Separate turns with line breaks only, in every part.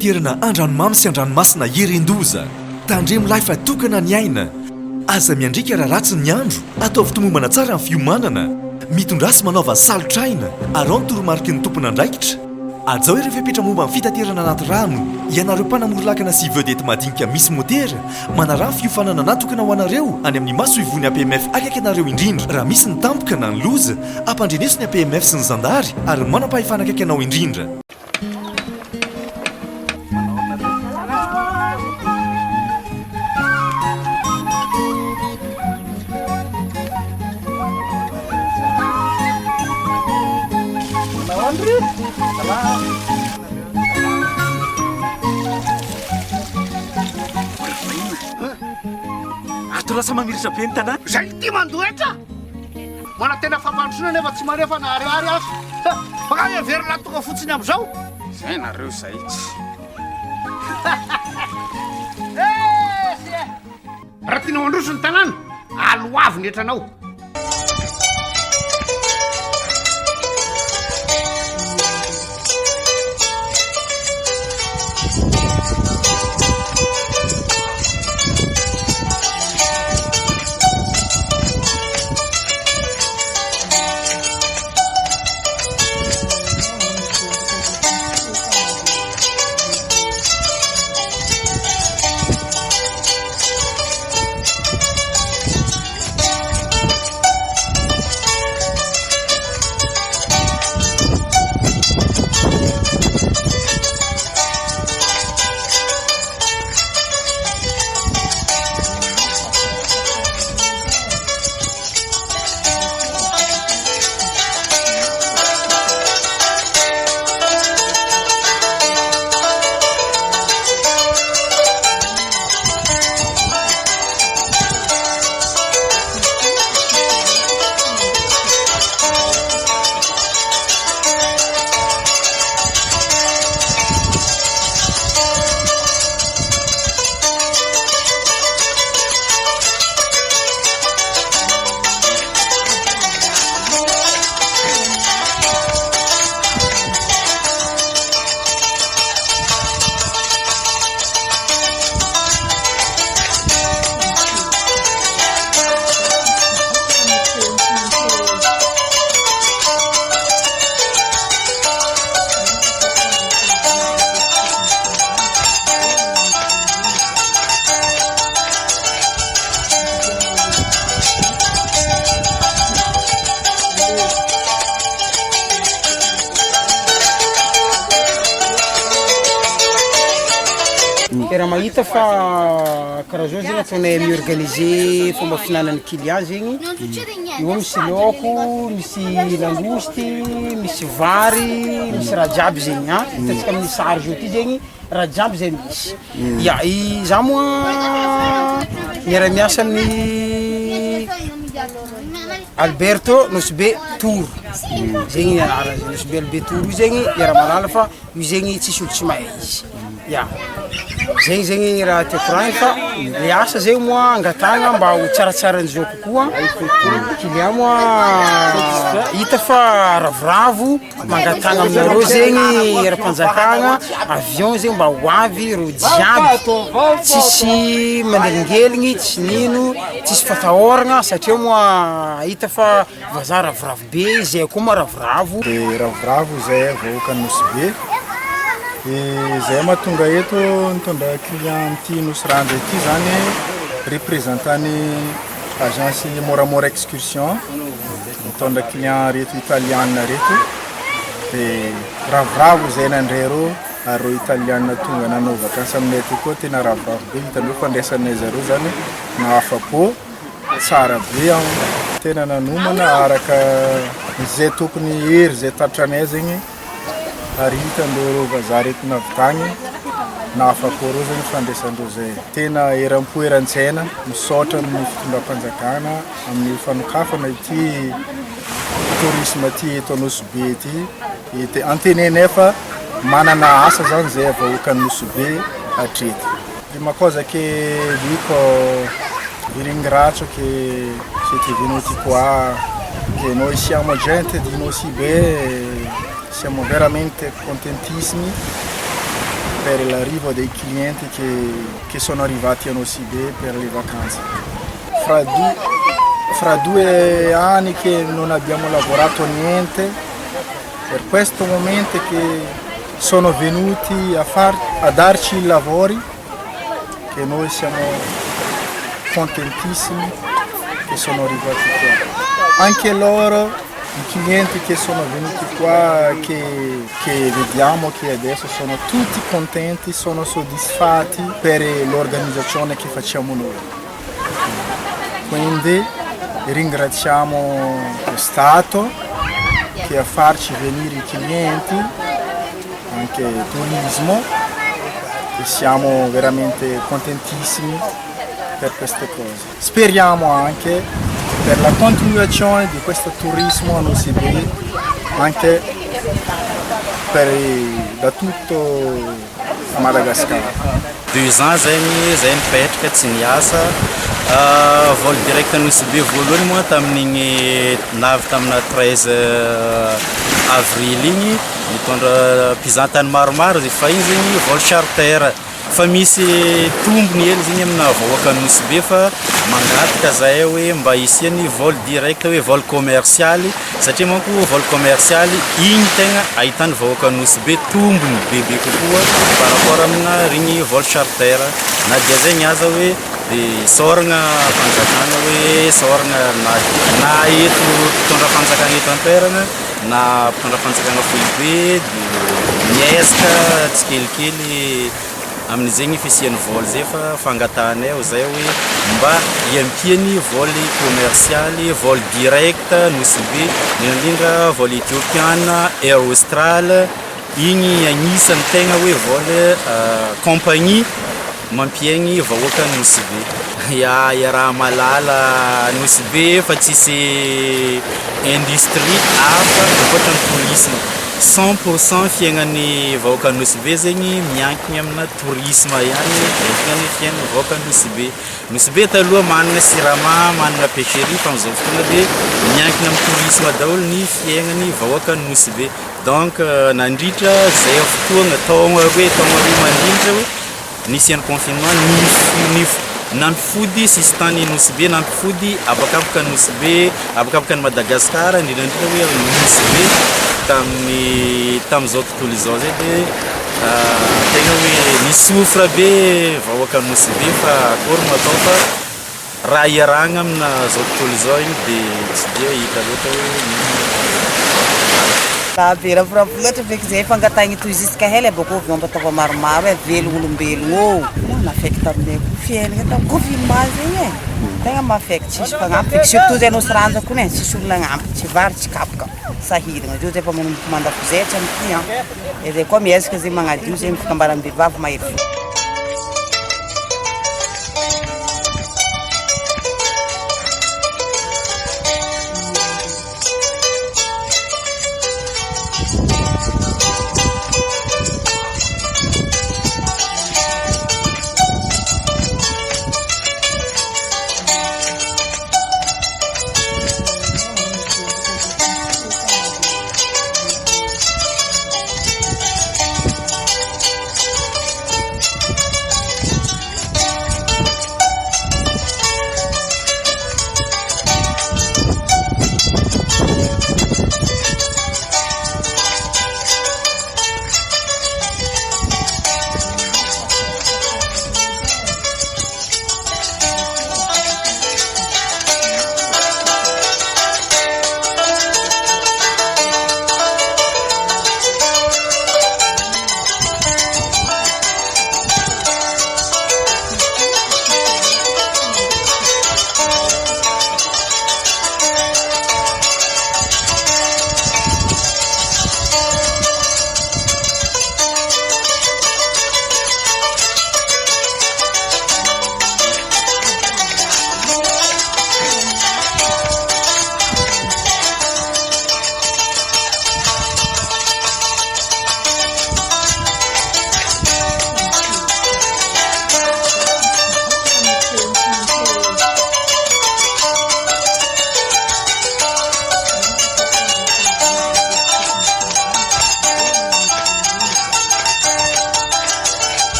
fitaterana andranomamy sy andranomasina herendoza tandremo lahy fa tokana ny aina aza miandrika raha ratsy ny andro atao fitomombana tsara ny fiomanana mitondrasy manaova salotraina arao ny toromarika ny tompona andraikitra azao ireo fepetra momba ny fitaterana anaty rano ianareo mpanamory-lakana sy vedety madinika misy motera manarano fiofanana natokana ho anareo any amin'ny maso ivony APMF akaiky anareo indrindra raha misy ny tampoka na ny loza ampandreneso ny APMF sy ny zandary ary manam-pahefana akaiky anao indrindra.
Lasa mamiritra be ny tanàna
zay ty mandoetra mana tena fampandrosoana nefa tsy manefa na ariary azy baka everina tonga fotsiny am'izao
zay nareo zay tsy
raha tianao androso ny tanàna aloavy ny etranao.
Raha mahita fa karaha zao zegny ataonay miorganiser fomba finanan'ny client zegny io misy laoko, misy langosty, misy vary, misy raha jiaby zegny a hitantsika amin'ny sary zao ty zegny raha jiaby zay misy ya za moa miara-miasa amin'ny Alberto Nosbe Tour zegny anarany Nosbe Albe Tour io zegny iara-malala fa io zegny tsisy olo tsy mahay izy ya zegny raha tiako rany fa le asa zegny moa angatagna mba ho tsaratsaranyzao kokoa client moa hita fa ravoravo mangatagna aminareo zegny era-panjakagna avion zegny mba ho avy ro jiaby tsisy mandelingeligny tsy nino tsisy fatahoragna satria moa hita fa vazaha ravoravo be zay koa moa ravoravo
de ravoravo zay vahoaka Nosbe zay mahatonga eto nitondra client ty Nosirandra ty zany représentany agence Moramora Excursion nitondra client reto italiana reto de ravoravo zay nandray rô ary rô italiana tonga nanao vakansy aminay ty koa tena ravoravo be hitandreo fandraisanay zareo zany na afapo tsara be tena nanomana araka zay tokony hery zay tatranay zegny ary hitandreo vazaha reto navitagny na afakoro zegny fandraisandreo zay tena eram-po eran-tsaina misaotra amin'ny fitondram-panjakana amin'ny fanokafana ity tourisme ty eto Nosbe ty antenenay fa manana asa zany zay vahoaka Nosbe hatreto ma cosa che dico vi ringrazio che siete venuti qua che noi siamo gente di Nosbe siamo veramente contentissimi per l'arrivo dei clienti che sono arrivati a Nosibè per le vacanze. Fra 2 anni che non abbiamo lavorato niente, per questo momento che sono venuti a darci i lavori, che noi siamo contentissimi che sono arrivati qua. Anche loro, i clienti che sono venuti qua, che vediamo che adesso sono tutti contenti, sono soddisfatti per l'organizzazione che facciamo noi. Quindi ringraziamo lo Stato che a farci venire i clienti, anche il turismo, e siamo veramente contentissimi per queste cose. Speriamo anche per la continuazione di questo turismo a Nosibè, anche da tutto Madagascar.
2 ans zay nipetraka tsy niasa vol direct Nosibè voalohany moa tamin'igny navy tamina 13 avril igny mitondra mpizahantany maromaro fa igny zegny vol charter fa misy tombony hely zegny amina vahoaka Nosibè fa mangataka zahay hoe mba hisiany vol direct hoe vol commercialy satria manko vol commercialy igny tegna ahitany vahoaka Nosibè tombony bebe kokoa par rapport amina regny vol charter na dia zay niaza hoe soragna fanjakana hoe soragna na eto mpitondra fanjakana eto an-toerana na mpitondra fanjakana foibe miezaka tsikelikely amin'izegny fisiany vol zay fa fangatanay zay hoe mba hiampihany vol commercialy vol direct Nosibè indrindra vol Ethiopiana Air Austral igny agnisan'ny tegna hoe vol compagnie mampiaigny vahoaka Nosibè. Ya raha malala Nosibè fa tsisy industrie hafa ankoatran'ny tourisme. 100% fiaignan'ny vahoaka Nosibè zegny miankina amina tourisme ihany fiaignan'ny vahoaka Nosibè. Nosibè taloha manana siramamy, manana pêcherie fa amin'izao fotoana dia miankina amin'ny tourisme daholo ny fiaignan'ny vahoaka Nosibè. Donc nandritra zay fotoana taogna roa mandritra hoe nisian'ny confinement nampifody sisy tany Nosibè nampifody abakabaka Nosibè abakabaka ny Madagasikara indrindra hoe Nosibè tamin'izao tontolo izao zay dia tegna hoe nisofra be vahoaka Nosibè fa akory matao fa raha iarahagna amina zao tontolo izao igny dia tsy dia hita loatra hoe
be ravoravo loatra feky zay fangatagny toy jusqu'à hely abako vampatava maromaro hoe velogno olombelogno nafaiky taminay fiainagna tamin'ny confinement zegny e tegna mafaiky tsisy fagnampy feky surtout zay nosy ranja kony e tsisy olona agnampy tsy vary tsy kapoka sahiragna zio zay fa manomboky mandafozay tsy amin'ny client e zay koa miezaka zay magnadio zay mifikambaran'ny vehivavy mahery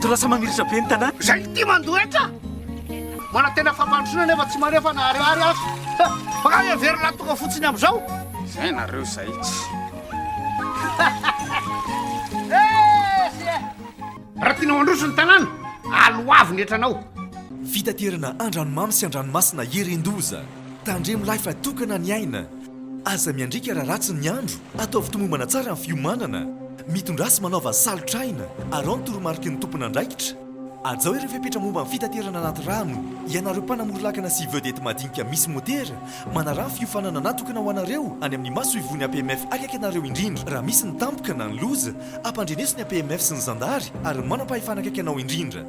mety rasa mamiritra be ny tanàna.
Zay ty mandoetra mana tena fampandrosoana nefa tsy manefa na ariary azy baka everina tonga fotsiny am'izao
Zay nareo zay tsy.
raha tianao androso ny tanàna aloavy ny etranao
fitaterana andranomamy sy andranomasina erendoza tandremo laifa tokana ny aina aza miandrika raha ratsy ny andro atao fitomombana tsara ny fiomanana mitondrasy manaova salotraina arao ny toromarika ny tompona andraikitra ajao ireo fepetra momba ny fitaterana anaty rano ianareo mpanamory-lakana sy vedety madinika misy motera manarano fiofanana natokana ho anareo any amin'ny maso ivony APMF akaiky anareo indrindra raha misy ny tampoka na ny loza ampandreneso ny APMF sy ny zandary ary manam-pahefana akaiky anao indrindra